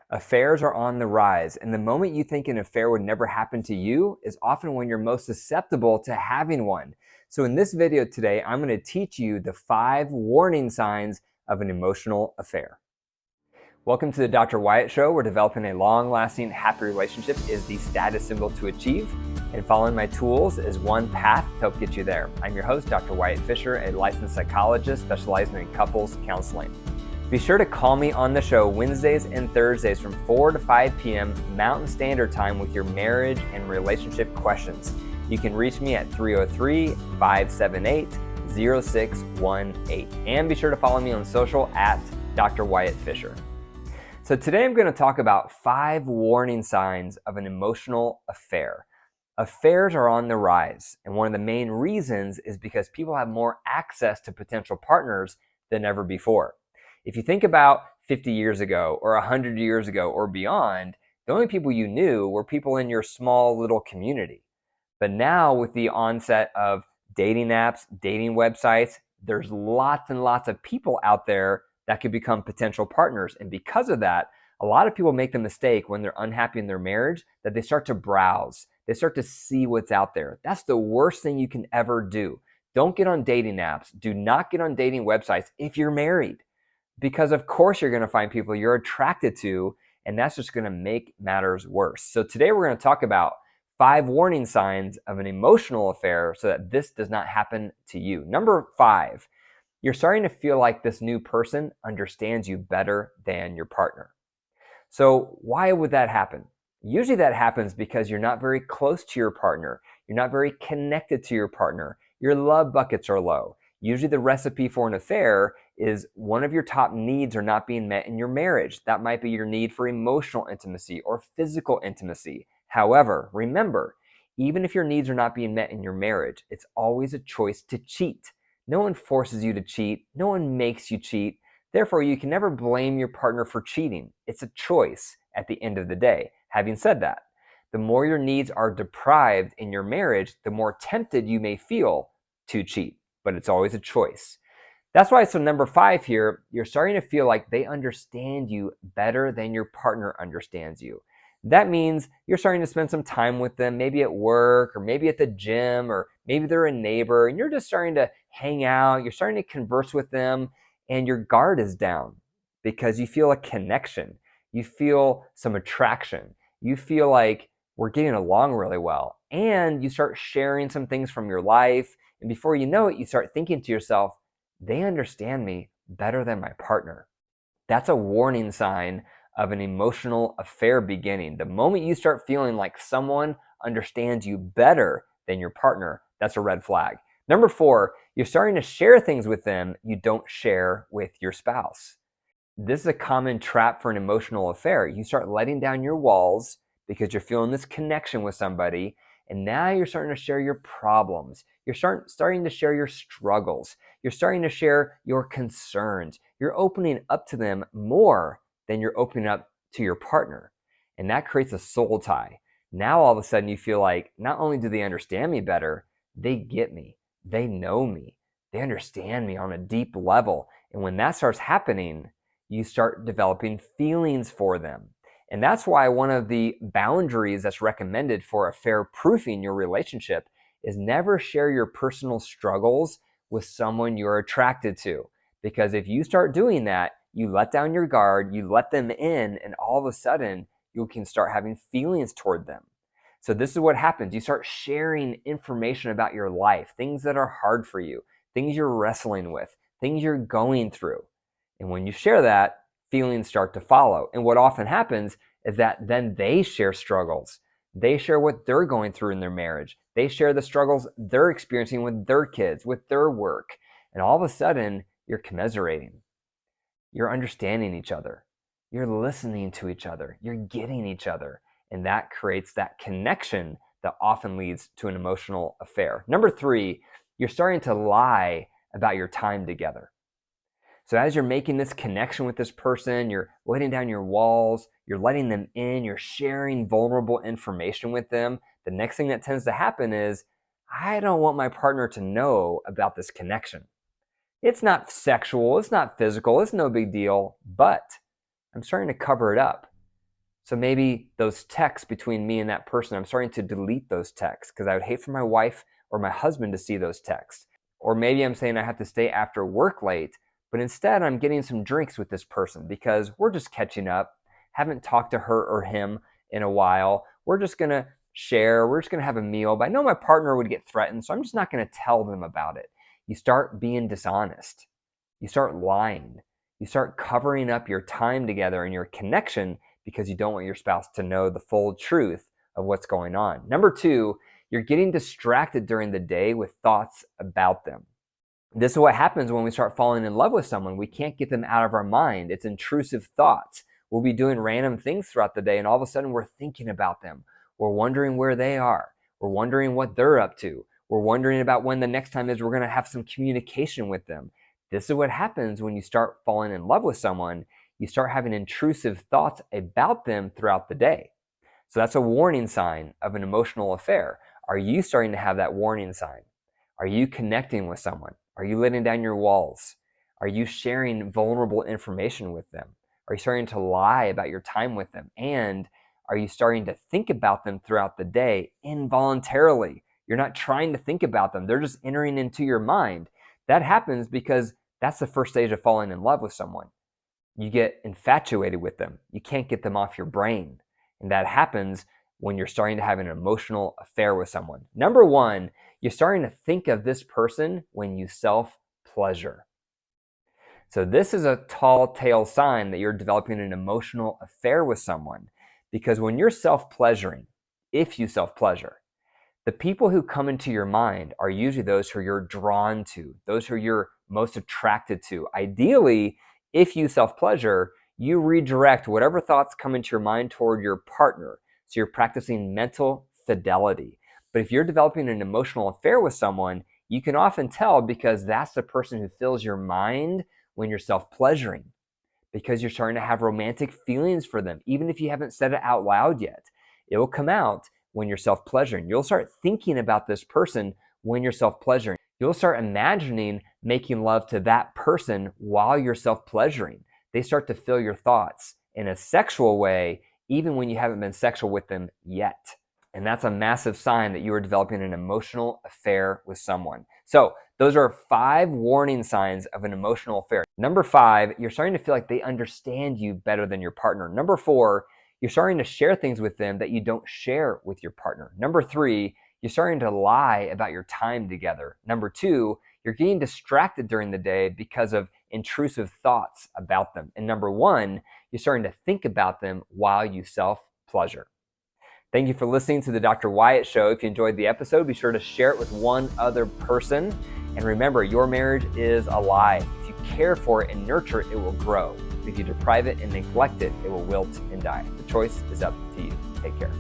Affairs are on the rise, and the moment you think an affair would never happen to you is often when you're most susceptible to having one. So in this video today, I'm going to teach you the 5 warning signs of an emotional affair. Welcome to the Dr. Wyatt Show, where developing a long-lasting, happy relationship is the status symbol to achieve, and following my tools is one path to help get you there. I'm your host, Dr. Wyatt Fisher, a licensed psychologist specializing in couples counseling. Be sure to call me on the show Wednesdays and Thursdays from 4 to 5 p.m. Mountain Standard Time with your marriage and relationship questions. You can reach me at 303-578-0618. And be sure to follow me on social at Dr. Wyatt Fisher. So today I'm going to talk about 5 warning signs of an emotional affair. Affairs are on the rise, and one of the main reasons is because people have more access to potential partners than ever before. If you think about 50 years ago or 100 years ago or beyond, the only people you knew were people in your small little community. But now with the onset of dating apps, dating websites, there's lots and lots of people out there that could become potential partners. And because of that, a lot of people make the mistake when they're unhappy in their marriage that they start to browse. They start to see what's out there. That's the worst thing you can ever do. Don't get on dating apps. Do not get on dating websites if you're married. Because of course you're going to find people you're attracted to, and that's just going to make matters worse. So today we're going to talk about 5 warning signs of an emotional affair so that this does not happen to you. Number 5, you're starting to feel like this new person understands you better than your partner. So why would that happen? Usually that happens because you're not very close to your partner. You're not very connected to your partner. Your love buckets are low. Usually the recipe for an affair is one of your top needs are not being met in your marriage. That might be your need for emotional intimacy or physical intimacy. However, remember, even if your needs are not being met in your marriage, it's always a choice to cheat. No one forces you to cheat. No one makes you cheat. Therefore, you can never blame your partner for cheating. It's a choice at the end of the day. Having said that, the more your needs are deprived in your marriage, the more tempted you may feel to cheat. But it's always a choice. That's why, so number 5 here, you're starting to feel like they understand you better than your partner understands you. That means you're starting to spend some time with them, maybe at work or maybe at the gym, or maybe they're a neighbor, and you're just starting to hang out, you're starting to converse with them, and your guard is down because you feel a connection. You feel some attraction. You feel like we're getting along really well. And you start sharing some things from your life. And before you know it, you start thinking to yourself, they understand me better than my partner. That's a warning sign of an emotional affair beginning. The moment you start feeling like someone understands you better than your partner, that's a red flag. Number 4, you're starting to share things with them you don't share with your spouse. This is a common trap for an emotional affair. You start letting down your walls because you're feeling this connection with somebody, and now you're starting to share your problems. You're starting to share your struggles. You're starting to share your concerns. You're opening up to them more than you're opening up to your partner. And that creates a soul tie. Now all of a sudden you feel like not only do they understand me better, they get me. They know me. They understand me on a deep level. And when that starts happening, you start developing feelings for them. And that's why one of the boundaries that's recommended for affair-proofing your relationship is never share your personal struggles with someone you're attracted to. Because if you start doing that, you let down your guard, you let them in, and all of a sudden, you can start having feelings toward them. So this is what happens. You start sharing information about your life, things that are hard for you, things you're wrestling with, things you're going through. And when you share that, feelings start to follow. And what often happens is that then they share struggles. They share what they're going through in their marriage. They share the struggles they're experiencing with their kids, with their work. And all of a sudden, you're commiserating. You're understanding each other. You're listening to each other. You're getting each other. And that creates that connection that often leads to an emotional affair. Number 3, you're starting to lie about your time together. So as you're making this connection with this person, you're letting down your walls, you're letting them in, you're sharing vulnerable information with them. The next thing that tends to happen is, I don't want my partner to know about this connection. It's not sexual, it's not physical, it's no big deal, but I'm starting to cover it up So maybe those texts between me and that person, I'm starting to delete those texts because I would hate for my wife or my husband to see those texts. Or maybe I'm saying I have to stay after work late, but instead I'm getting some drinks with this person because we're just catching up, haven't talked to her or him in a while. We're just going to share, we're just going to have a meal, but I know my partner would get threatened, so I'm just not going to tell them about it. You start being dishonest. You start lying. You start covering up your time together and your connection because you don't want your spouse to know the full truth of what's going on. Number two, you're getting distracted during the day with thoughts about them. This is what happens when we start falling in love with someone. We can't get them out of our mind. It's intrusive thoughts. We'll be doing random things throughout the day, and all of a sudden we're thinking about them. We're wondering where they are. We're wondering what they're up to. We're wondering about when the next time is we're going to have some communication with them. This is what happens when you start falling in love with someone. You start having intrusive thoughts about them throughout the day. So that's a warning sign of an emotional affair. Are you starting to have that warning sign? Are you connecting with someone? Are you letting down your walls? Are you sharing vulnerable information with them? Are you starting to lie about your time with them? And are you starting to think about them throughout the day involuntarily? You're not trying to think about them. They're just entering into your mind. That happens because that's the first stage of falling in love with someone. You get infatuated with them. You can't get them off your brain. And that happens when you're starting to have an emotional affair with someone. Number one, you're starting to think of this person when you self-pleasure. So this is a tall tale sign that you're developing an emotional affair with someone. Because when you're self-pleasuring, if you self-pleasure, the people who come into your mind are usually those who you're drawn to, those who you're most attracted to. Ideally, if you self-pleasure, you redirect whatever thoughts come into your mind toward your partner. So you're practicing mental fidelity. But if you're developing an emotional affair with someone, you can often tell because that's the person who fills your mind when you're self-pleasuring, because you're starting to have romantic feelings for them, even if you haven't said it out loud yet. It will come out when you're self-pleasuring. You'll start thinking about this person when you're self-pleasuring. You'll start imagining making love to that person while you're self-pleasuring. They start to fill your thoughts in a sexual way, even when you haven't been sexual with them yet. And that's a massive sign that you are developing an emotional affair with someone. So those are 5 warning signs of an emotional affair. Number 5, you're starting to feel like they understand you better than your partner. Number 4, you're starting to share things with them that you don't share with your partner. Number 3, you're starting to lie about your time together. Number 2, you're getting distracted during the day because of intrusive thoughts about them. And number 1, you're starting to think about them while you self-pleasure. Thank you for listening to the Dr. Wyatt Show. If you enjoyed the episode, be sure to share it with one other person. And remember, your marriage is alive. If you care for it and nurture it, it will grow. If you deprive it and neglect it, it will wilt and die. The choice is up to you. Take care.